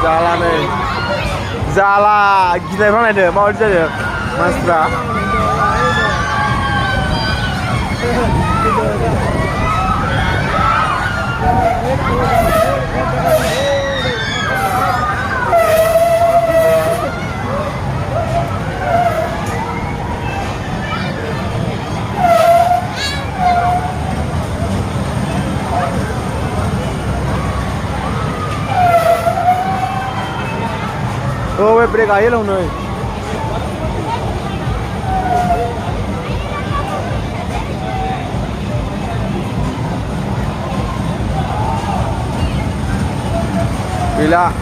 जालानै जाला गिनायफ्रा नायदो माबायदि जायो मानसिफ्रा Oh, we break aja loh nih. Gila.